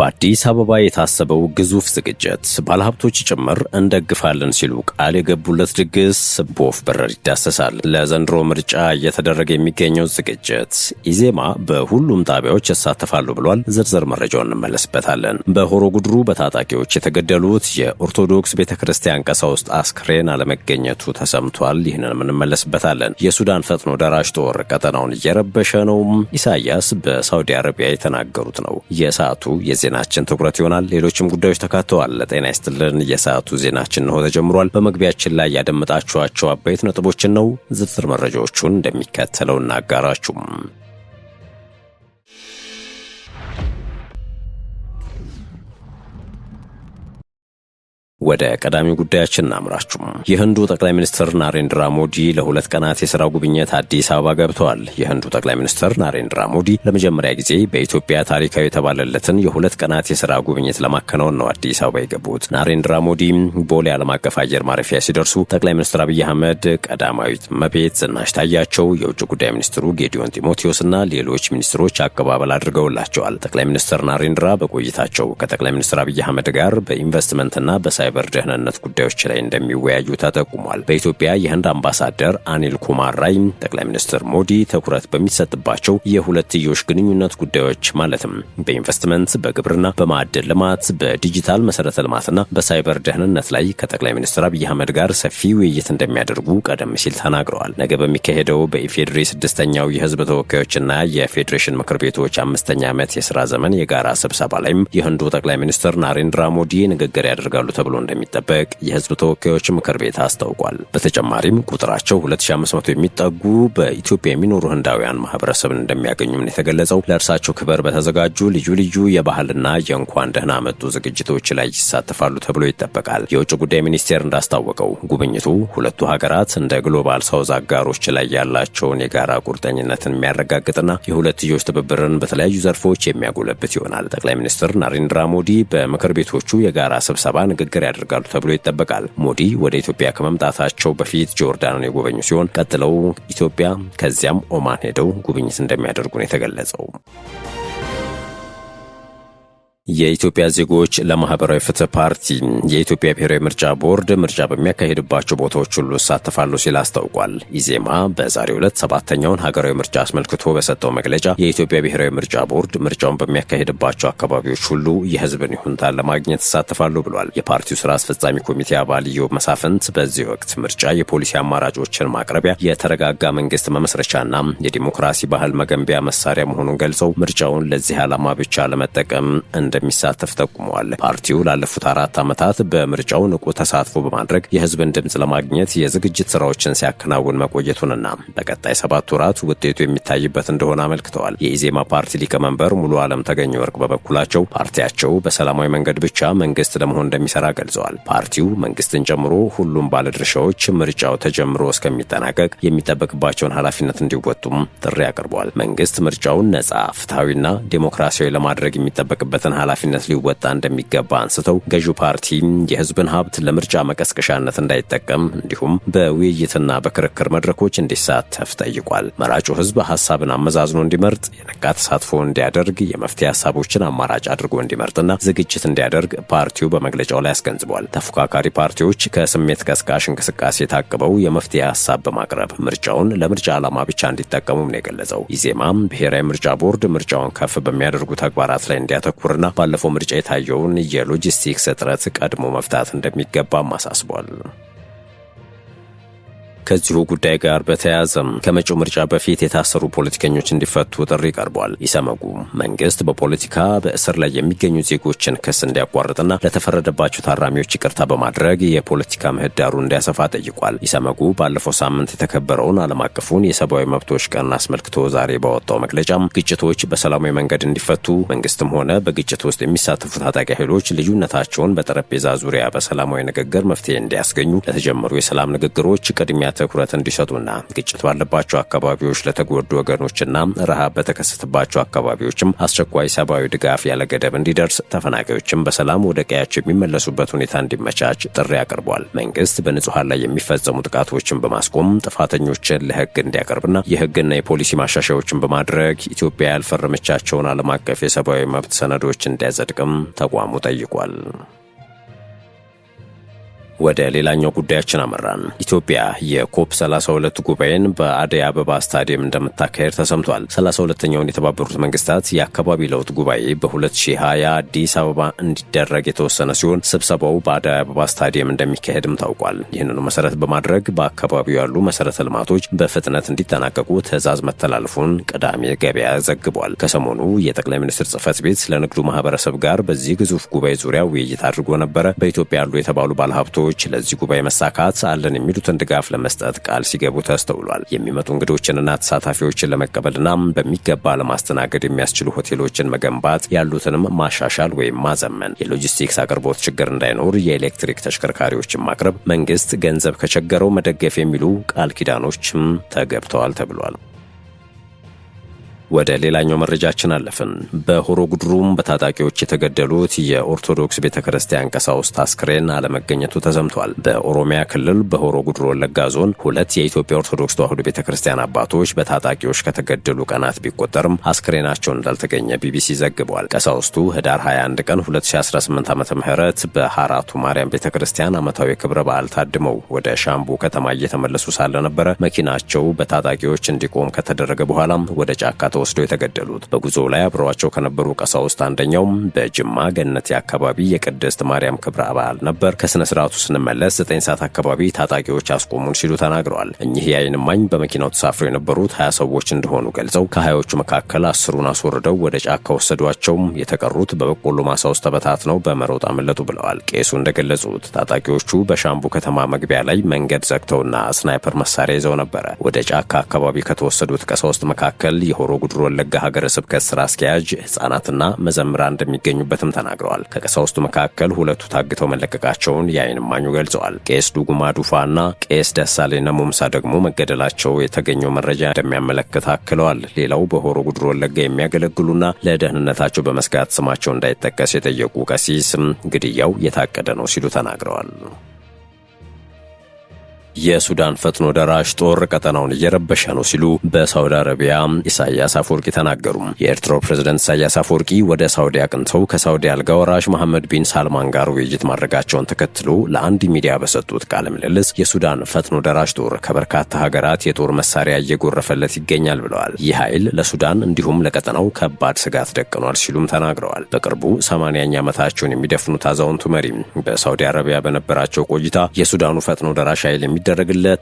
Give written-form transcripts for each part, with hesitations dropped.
በአዲስ አበባ የታሰበው ግዙፍ ዝግጅት ባለሀብቶች ጭምር እንደግፋለን ሲሉ ቃል የገቡለት ድግስ በወፍ በረር ይዳሰሳል። ለዘንድሮ ምርጫ እየተደረገ የሚገኘው ዝግጅት ኢዜማ በሁሉም ጣቢያዎች ይሳተፋሉ ብሏል። ዝርዝር መረጃውን እንመለስበታለን። በሆሮ ጉድሩ በታጣቂዎች የተገደሉት የኦርቶዶክስ ቤተክርስቲያን ቀሳውስት አስክሬን አለመገኘቱ ተሰምቷል። ይህንን እንመለስበታለን። የሱዳን ፈጥኖ ደራሽ ጦር ቀጠናውን እየረበሸ ነው። ኢሳያስ በሳውዲ አረቢያ የተናገሩት ነው። የሰዓቱ የዜናችን ትኩረት ይሆናል። ሌሎችም ጉዳዮች ተካተዋል። ጤና ይስጥልን። የሰዓቱ ዜናችን ነው ተጀምሯል። በመግቢያችን ላይ ያደመጣችኋቸው አበይት ነጥቦችን ነው። ዝርዝር መረጃዎቹን እንደሚከተለው እናጋራችሁ። ወደ ቀዳሚ ጉዳያችን እናምራችሁ። የህንዱ ጠቅላይ ሚኒስትር ናሬንድራ ሞዲ ለሁለት ቀናት የሥራ ጉብኝት አዲስ አበባ ገብተዋል። የህንዱ ጠቅላይ ሚኒስትር ናሬንድራ ሞዲ ለመጀመሪያ ጊዜ በኢትዮጵያ ታሪካዊ የተባለለትን የሁለት ቀናት የሥራ ጉብኝት ለማከናወን ነው አዲስ አበባ የገቡት። ናሬንድራ ሞዲ ቦሌ ዓለም አቀፍ አየር ማረፊያ ሲደርሱ ጠቅላይ ሚኒስትር አብይ አህመድ፣ ቀዳማዊት እመቤት ዝናሽ ታያቸው፣ የውጭ ጉዳይ ሚኒስትሩ ጌዲዮን ጢሞቴዎስና ሌሎች ሚኒስትሮች አቀባበል አድርገውላቸዋል። ጠቅላይ ሚኒስትር ናሬንድራ በቆይታቸው ከጠቅላይ ሚኒስትር አብይ አህመድ ጋር በኢንቨስትመንትና በደህንነት ጉዳዮች ላይ እንደሚወያዩ ተጠቁሟል። በኢትዮጵያ የህንድ አምባሳደር አኒል ኩማር ራይ ጠቅላይ ሚኒስትር ሞዲ ትኩረት በሚሰጥባቸው የሁለትዮሽ ግንኙነት ጉዳዮች ማለትም በኢንቨስትመንት፣ በግብርና፣ በማዕድን ልማት፣ በዲጂታል መሰረተ ልማትና በሳይበር ደህንነት ላይ ከጠቅላይ ሚኒስትር አብይ አህመድ ጋር ሰፊ ውይይት እንደሚያደርጉ ቀደም ሲል ተናግረዋል። ነገ በሚካሄደው በኢፌዴሪ 6ኛው የህዝብ ተወካዮችና የፌዴሬሽን ምክር ቤቶች 5ኛ ዓመት የሥራ ዘመን የጋራ ስብሰባ ላይም የህንዱ ጠቅላይ ሚኒስትር ናሬንድራ ሞዲ ንግግር ያደርጋሉ ተብሎ እንደሚጠበቅ የህዝብ ተወካዮች ምክር ቤት አስታውቋል። በተጨማሪም ቁጥራቸው 2500 የሚጠጉ በኢትዮጵያ የሚኖሩ ህንዳውያን ማህበረሰብን እንደሚያገኙም የተገለጸው። ለእርሳቸው ክብር በተዘጋጁ ልዩ ልዩ የባህልና የእንኳን ደህና መጡ ዝግጅቶች ላይ ይሳተፋሉ ተብሎ ይጠበቃል። የውጭ ጉዳይ ሚኒስቴር እንዳስታወቀው ጉብኝቱ ሁለቱ ሀገራት እንደ ግሎባል ሳውዝ አጋሮች ላይ ያላቸውን የጋራ ቁርጠኝነትን የሚያረጋግጥና የሁለትዮሽ ትብብርን በተለያዩ ዘርፎች የሚያጎለብት ይሆናል። ጠቅላይ ሚኒስትር ናሬንድራ ሞዲ በምክር ቤቶቹ የጋራ ስብሰባ ንግግር ያደርጋሉ ተብሎ ይጠበቃል። ሞዲ ወደ ኢትዮጵያ ከመምጣታቸው በፊት ጆርዳንን የጎበኙ ሲሆን ቀጥለው ኢትዮጵያ ከዚያም ኦማን ሄደው ጉብኝት እንደሚያደርጉ ነው የተገለጸው። የኢትዮጵያ ዜጎች ለማህበራዊ ፍትህ ፓርቲ የኢትዮጵያ ብሔራዊ ምርጫ ቦርድ ምርጫ በሚያካሄድባቸው ቦታዎች ሁሉ ይሳተፋሉ ሲል አስታውቋል። ኢዜማ በዛሬው ዕለት 7ኛውን ሀገራዊ ምርጫ አስመልክቶ በሰጠው መግለጫ የኢትዮጵያ ብሔራዊ ምርጫ ቦርድ ምርጫውን በሚያካሄድባቸው አካባቢዎች ሁሉ የህዝብን ይሁንታ ለማግኘት ይሳተፋሉ ብሏል። የፓርቲው ስራ አስፈጻሚ ኮሚቴ አባል ኢዮብ መሳፍንት በዚህ ወቅት ምርጫ የፖሊሲ አማራጮችን ማቅረቢያ፣ የተረጋጋ መንግስት መመስረቻና የዲሞክራሲ ባህል መገንቢያ መሳሪያ መሆኑን ገልጸው ምርጫውን ለዚህ ዓላማ ብቻ ለመጠቀም እንደሚሳተፍ ጠቁመዋል። ፓርቲው ላለፉት 4 ዓመታት በምርጫው ንቁ ተሳትፎ በማድረግ የህዝብን ድምጽ ለማግኘት የዝግጅት ስራዎችን ሲያከናውን መቆየቱንና በቀጣይ 7 ወራት ውጤቱ የሚታይበት እንደሆነ አመልክተዋል። የኢዜማ ፓርቲ ሊቀመንበር ሙሉ ዓለም ተገኘ ወርቅ በበኩላቸው ፓርቲያቸው በሰላማዊ መንገድ ብቻ መንግስት ለመሆን እንደሚሰራ ገልጸዋል። ፓርቲው መንግስትን ጨምሮ ሁሉም ባለድርሻዎች ምርጫው ተጀምሮ እስከሚጠናቀቅ የሚጠበቅባቸውን ኃላፊነት እንዲወጡም ጥሪ አቅርበዋል። መንግስት ምርጫውን ነጻ፣ ፍትሐዊና ዴሞክራሲያዊ ለማድረግ የሚጠበቅበትን ኃላፊነት ሊወጣ እንደሚገባ አንስተው ገዢው ፓርቲ የህዝብን ሀብት ለምርጫ መቀስቀሻነት እንዳይጠቀም እንዲሁም በውይይትና በክርክር መድረኮች እንዲሳተፍ ጠይቋል። መራጩ ህዝብ ሀሳብን አመዛዝኖ እንዲመርጥ፣ የነቃ ተሳትፎ እንዲያደርግ፣ የመፍትሄ ሀሳቦችን አማራጭ አድርጎ እንዲመርጥና ዝግጅት እንዲያደርግ ፓርቲው በመግለጫው ላይ አስገንዝቧል። ተፎካካሪ ፓርቲዎች ከስሜት ቀስቃሽ እንቅስቃሴ ታቅበው የመፍትሄ ሀሳብ በማቅረብ ምርጫውን ለምርጫ ዓላማ ብቻ እንዲጠቀሙም ነው የገለጸው። ኢዜማም ብሔራዊ ምርጫ ቦርድ ምርጫውን ከፍ በሚያደርጉ ተግባራት ላይ እንዲያተኩርና ባለፈው ምርጫ የታየውን የሎጂስቲክስ እጥረት ቀድሞ መፍታት እንደሚገባም አሳስቧል። ከዚሁ ጉዳይ ጋር በተያያዘ ከመጪው ምርጫ በፊት የታሰሩ ፖለቲከኞች እንዲፈቱ ጥሪ ቀርቧል። ኢሰመጉ መንግስት በፖለቲካ በእስር ላይ የሚገኙ ዜጎችን ክስ እንዲያቋርጥና ለተፈረደባቸው ታራሚዎች ይቅርታ በማድረግ የፖለቲካ ምህዳሩ እንዲያሰፋ ጠይቋል። ኢሰመጉ ባለፈው ሳምንት የተከበረውን ዓለም አቀፉን የሰብአዊ መብቶች ቀን አስመልክቶ ዛሬ ባወጣው መግለጫም ግጭቶች በሰላማዊ መንገድ እንዲፈቱ መንግስትም ሆነ በግጭት ውስጥ የሚሳተፉ ታጣቂ ኃይሎች ልዩነታቸውን በጠረጴዛ ዙሪያ በሰላማዊ ንግግር መፍትሄ እንዲያስገኙ ለተጀመሩ የሰላም ንግግሮች ቅድሚያ ትኩረት እንዲሰጡና ግጭት ባለባቸው አካባቢዎች ለተጎዱ ወገኖችና ረሃብ በተከሰተባቸው አካባቢዎችም አስቸኳይ ሰብአዊ ድጋፍ ያለ ገደብ እንዲደርስ፣ ተፈናቃዮችም በሰላም ወደ ቀያቸው የሚመለሱበት ሁኔታ እንዲመቻች ጥሪ አቅርቧል። መንግስት በንጹሃን ላይ የሚፈጸሙ ጥቃቶችን በማስቆም ጥፋተኞችን ለህግ እንዲያቀርብና የህግና የፖሊሲ ማሻሻያዎችን በማድረግ ኢትዮጵያ ያልፈረመቻቸውን ዓለም አቀፍ የሰብአዊ መብት ሰነዶች እንዲያጸድቅም ተቋሙ ጠይቋል። ወደ ሌላኛው ጉዳያችን አመራን። ኢትዮጵያ የኮፕ 32 ጉባኤን በአደይ አበባ ስታዲየም እንደምታካሄድ ተሰምቷል። 32ኛውን የተባበሩት መንግስታት የአካባቢ ለውጥ ጉባኤ በ2020 አዲስ አበባ እንዲደረግ የተወሰነ ሲሆን ስብሰባው በአደይ አበባ ስታዲየም እንደሚካሄድም ታውቋል። ይህንኑ መሰረት በማድረግ በአካባቢው ያሉ መሰረተ ልማቶች በፍጥነት እንዲጠናቀቁ ትዕዛዝ መተላለፉን ቅዳሜ ገበያ ዘግቧል። ከሰሞኑ የጠቅላይ ሚኒስትር ጽህፈት ቤት ለንግዱ ማህበረሰብ ጋር በዚህ ግዙፍ ጉባኤ ዙሪያ ውይይት አድርጎ ነበረ። በኢትዮጵያ ያሉ የተባሉ ባለሀብቶች ለዚህ ጉባኤ መሳካት አለን የሚሉትን ድጋፍ ለመስጠት ቃል ሲገቡ ተስተውሏል። የሚመጡ እንግዶችንና ተሳታፊዎችን ለመቀበልና በሚገባ ለማስተናገድ የሚያስችሉ ሆቴሎችን መገንባት፣ ያሉትንም ማሻሻል ወይም ማዘመን፣ የሎጂስቲክስ አቅርቦት ችግር እንዳይኖር የኤሌክትሪክ ተሽከርካሪዎችን ማቅረብ፣ መንግስት ገንዘብ ከቸገረው መደገፍ የሚሉ ቃል ኪዳኖችም ተገብተዋል ተብሏል። ወደ ሌላኛው መረጃችን አለፍን። በሆሮ ጉድሩም በታጣቂዎች የተገደሉት የኦርቶዶክስ ቤተክርስቲያን ቀሳውስት አስክሬን አለመገኘቱ ተሰምቷል። በኦሮሚያ ክልል በሆሮ ጉድሩ ወለጋ ዞን 2 የኢትዮጵያ ኦርቶዶክስ ተዋሕዶ ቤተክርስቲያን አባቶች በታጣቂዎች ከተገደሉ ቀናት ቢቆጠርም አስክሬናቸው እንዳልተገኘ ቢቢሲ ዘግቧል። ቀሳውስቱ ህዳር 21 ቀን 2018 ዓ.ም በሐራቱ ማርያም ቤተክርስቲያን ዓመታዊ ክብረ በዓል ታድመው ወደ ሻምቡ ከተማ እየተመለሱ ሳለ ነበረ መኪናቸው በታጣቂዎች እንዲቆም ከተደረገ በኋላም ወደ ጫካ ወስደው የተገደሉት። በጉዞ ላይ አብረዋቸው ከነበሩ ቀሳውስት አንደኛው በጅማ ገነቴ አካባቢ የቅድስት ማርያም ክብረ በዓል ነበር። ከስነ ስርዓቱ ስንመለስ 9 ሰዓት አካባቢ ታጣቂዎች አስቆሙን ሲሉ ተናግረዋል። እኚህ የዓይን እማኝ በመኪናው ተሳፍረው የነበሩት 20 ሰዎች እንደሆኑ ገልጸው ከ20ዎቹ መካከል 10ሩን አስወርደው ወደ ጫካ ወሰዷቸው፣ የተቀሩት በበቆሎ ማሳ ውስጥ ተበታትነው በመሮጥ አመለጡ ብለዋል። ቄሱ እንደገለጹት ታጣቂዎቹ በሻምቡ ከተማ መግቢያ ላይ መንገድ ዘግተውና ስናይፐር መሳሪያ ይዘው ነበረ። ወደ ጫካ አካባቢ ከተወሰዱት ቀሳውስት መካከል የሆሮ ጉድሩ ወለጋ ሀገረ ስብከት ስራ አስኪያጅ፣ ህጻናትና መዘምራን እንደሚገኙበትም ተናግረዋል። ከቀሳውስቱ መካከል 2ቱ ታግተው መለቀቃቸውን የዓይን እማኙ ገልጸዋል። ቄስ ዱጉማ ዱፋና ቄስ ደሳሌ ነሙምሳ ደግሞ መገደላቸው የተገኘው መረጃ እንደሚያመለክት አክለዋል። ሌላው በሆሮ ጉድሩ ወለጋ የሚያገለግሉና ለደህንነታቸው በመስጋት ስማቸው እንዳይጠቀስ የጠየቁ ቀሲስም ግድያው የታቀደ ነው ሲሉ ተናግረዋል። የሱዳን ፈጥኖ ደራሽ ጦር ቀጠናውን እየረበሸ ነው ሲሉ በሳውዲ አረቢያ ኢሳያስ አፈወርቂ ተናገሩ። የኤርትራው ፕሬዝዳንት ኢሳያስ አፈወርቂ ወደ ሳውዲ አቅንተው ከሳውዲ አልጋ ወራሽ መሐመድ ቢን ሳልማን ጋር ውይይት ማድረጋቸውን ተከትሎ ለአንድ ሚዲያ በሰጡት ቃለ ምልልስ የሱዳን ፈጥኖ ደራሽ ጦር ከበርካታ ሀገራት የጦር መሳሪያ እየጎረፈለት ይገኛል ብለዋል። ይህ ኃይል ለሱዳን እንዲሁም ለቀጠናው ከባድ ስጋት ደቅኗል ሲሉም ተናግረዋል። በቅርቡ 80ኛ ዓመታቸውን የሚደፍኑት አዛውንቱ መሪ በሳውዲ አረቢያ በነበራቸው ቆይታ የሱዳኑ ፈጥኖ ደራሽ ኃይል የሚደረግለት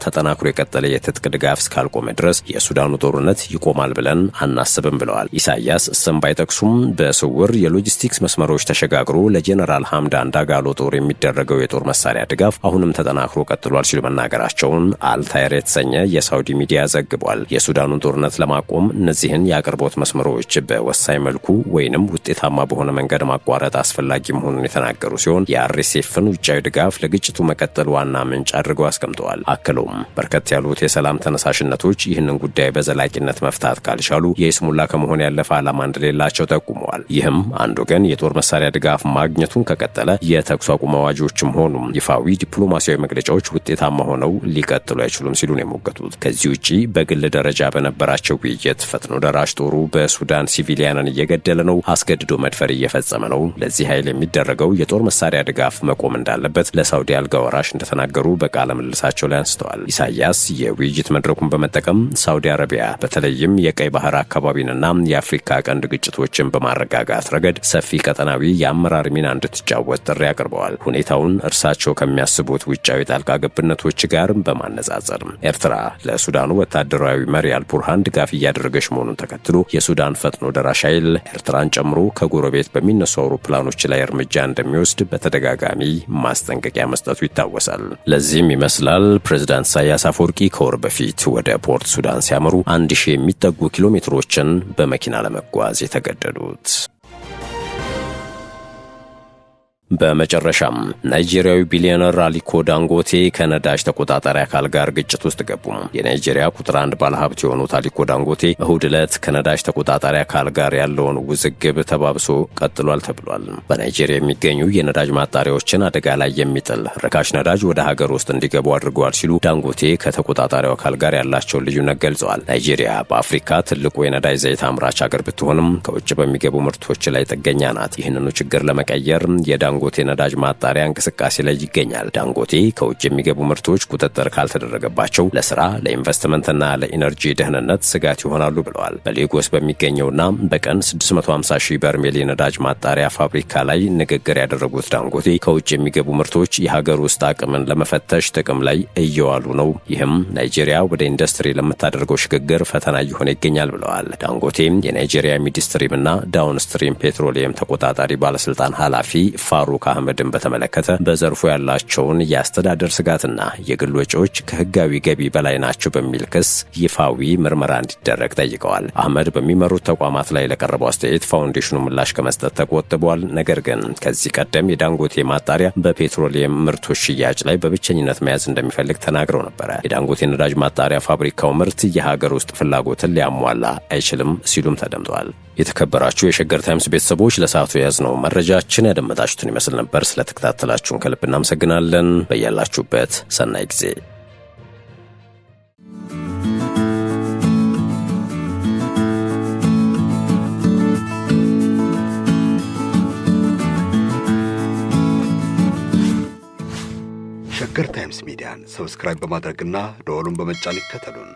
ተጠናክሮ የቀጠለ የትጥቅ ድጋፍ እስካልቆመ ድረስ የሱዳኑ ጦርነት ይቆማል ብለን አናስብም ብለዋል። ኢሳያስ ስም ባይጠቅሱም በስውር የሎጂስቲክስ መስመሮች ተሸጋግሮ ለጄኔራል ሐምዳን ዳጋሎ ጦር የሚደረገው የጦር መሳሪያ ድጋፍ አሁንም ተጠናክሮ ቀጥሏል ሲሉ መናገራቸውን አልታይር የተሰኘ የሳውዲ ሚዲያ ዘግቧል። የሱዳኑን ጦርነት ለማቆም እነዚህን የአቅርቦት መስመሮች በወሳኝ መልኩ ወይንም ውጤታማ በሆነ መንገድ ማቋረጥ አስፈላጊ መሆኑን የተናገሩ ሲሆን የአርኤስኤፍን ውጫዊ ድጋፍ ለግጭቱ መቀጠል ዋና ምንጭ አድርገው አስቀምጠዋል። አክለውም በርከት ያሉት የሰላም ተነሳሽነቶች ይህንን ጉዳይ በዘላቂነት መፍታት ካልቻሉ የይስሙላ ከመሆን ያለፈ ዓላማ እንደሌላቸው ጠቁመዋል። ይህም አንድ ወገን የጦር መሳሪያ ድጋፍ ማግኘቱን ከቀጠለ የተኩስ አቁም አዋጆችም ሆኑ ይፋዊ ዲፕሎማሲያዊ መግለጫዎች ውጤታማ ሆነው ሊቀጥሉ አይችሉም ሲሉ ነው የሞገቱት። ከዚህ ውጪ በግል ደረጃ በነበራቸው ውይይት ፈጥኖ ደራሽ ጦሩ በሱዳን ሲቪሊያንን እየገደለ ነው፣ አስገድዶ መድፈር እየፈጸመ ነው፣ ለዚህ ኃይል የሚደረገው የጦር መሳሪያ ድጋፍ መቆም እንዳለበት ለሳውዲ አልጋ ወራሽ እንደተናገሩ በቃለ ምልልሳቸው ላይ አንስተዋል። ኢሳያስ የውይይት መድረኩን በመጠቀም ሳውዲ አረቢያ በተለይም የቀይ ባህር አካባቢንና የአፍሪካ ቀንድ ግጭቶችን በማረጋጋት ረገድ ሰፊ ቀጠናዊ የአመራር ሚና እንድትጫወት ጥሪ አቅርበዋል። ሁኔታውን እርሳቸው ከሚያስቡት ውጫዊ ጣልቃ ገብነቶች ጋር በማነጻጸር ኤርትራ ለሱዳኑ ወታደራዊ መሪ አልቡርሃን ድጋፍ እያደረገች መሆኑን ተከትሎ የሱዳን ፈጥኖ ደራሽ ኃይል ኤርትራን ጨምሮ ከጎረቤት በሚነሱ አውሮፕላኖች ላይ እርምጃ እንደሚወስድ በተደጋጋሚ ማስጠንቀቂያ መስጠቱ ይታወሳል። ለዚህም ይመስላል ፕሬዝዳንት ኢሳያስ አፈወርቂ ከወር በፊት ወደ ፖርት ሱዳን ሲያመሩ 1000 የሚጠጉ ኪሎ ሜትሮችን በመኪና ለመጓዝ የተገደዱት። በመጨረሻም ናይጄሪያዊ ቢሊዮነር አሊኮ ዳንጎቴ ከነዳጅ ተቆጣጣሪ አካል ጋር ግጭት ውስጥ ገቡ። የናይጄሪያ ቁጥር 1 ባለሀብት የሆኑት አሊኮ ዳንጎቴ እሁድ ዕለት ከነዳጅ ተቆጣጣሪ አካል ጋር ያለውን ውዝግብ ተባብሶ ቀጥሏል ተብሏል። በናይጄሪያ የሚገኙ የነዳጅ ማጣሪያዎችን አደጋ ላይ የሚጥል ርካሽ ነዳጅ ወደ ሀገር ውስጥ እንዲገቡ አድርገዋል ሲሉ ዳንጎቴ ከተቆጣጣሪው አካል ጋር ያላቸውን ልዩነት ገልጸዋል። ናይጄሪያ በአፍሪካ ትልቁ የነዳጅ ዘይት አምራች ሀገር ብትሆንም ከውጭ በሚገቡ ምርቶች ላይ ጥገኛ ናት። ይህንኑ ችግር ለመቀየር የዳንጎቴ ነዳጅ ማጣሪያ እንቅስቃሴ ላይ ይገኛል። ዳንጎቴ ከውጭ የሚገቡ ምርቶች ቁጥጥር ካልተደረገባቸው ለስራ ለኢንቨስትመንትና ለኢነርጂ ደህንነት ስጋት ይሆናሉ ብለዋል። በሌጎስ በሚገኘውና በቀን 650 ሺህ በርሜል የነዳጅ ማጣሪያ ፋብሪካ ላይ ንግግር ያደረጉት ዳንጎቴ ከውጭ የሚገቡ ምርቶች የሀገር ውስጥ አቅምን ለመፈተሽ ጥቅም ላይ እየዋሉ ነው፣ ይህም ናይጄሪያ ወደ ኢንዱስትሪ ለምታደርገው ሽግግር ፈተና እየሆነ ይገኛል ብለዋል። ዳንጎቴ የናይጄሪያ ሚድስትሪምና ዳውንስትሪም ፔትሮሊየም ተቆጣጣሪ ባለስልጣን ኃላፊ ፋሩክ አህመድን በተመለከተ በዘርፉ ያላቸውን የአስተዳደር ስጋትና የግል ወጪዎች ከህጋዊ ገቢ በላይ ናቸው በሚል ክስ ይፋዊ ምርመራ እንዲደረግ ጠይቀዋል። አህመድ በሚመሩት ተቋማት ላይ ለቀረበው አስተያየት ፋውንዴሽኑ ምላሽ ከመስጠት ተቆጥቧል። ነገር ግን ከዚህ ቀደም የዳንጎቴ ማጣሪያ በፔትሮሊየም ምርቶች ሽያጭ ላይ በብቸኝነት መያዝ እንደሚፈልግ ተናግረው ነበረ። የዳንጎቴ ነዳጅ ማጣሪያ ፋብሪካው ምርት የሀገር ውስጥ ፍላጎትን ሊያሟላ አይችልም ሲሉም ተደምጠዋል። የተከበራችሁ የሸገር ታይምስ ቤተሰቦች ለሰዓቱ የያዝነው መረጃችን ያደመጣችሁትን ይመስል ነበር። ስለተከታተላችሁን ከልብ እናመሰግናለን። በያላችሁበት ሰናይ ጊዜ። ሸገር ታይምስ ሚዲያን ሰብስክራይብ በማድረግና ደወሉን በመጫን ይከተሉን።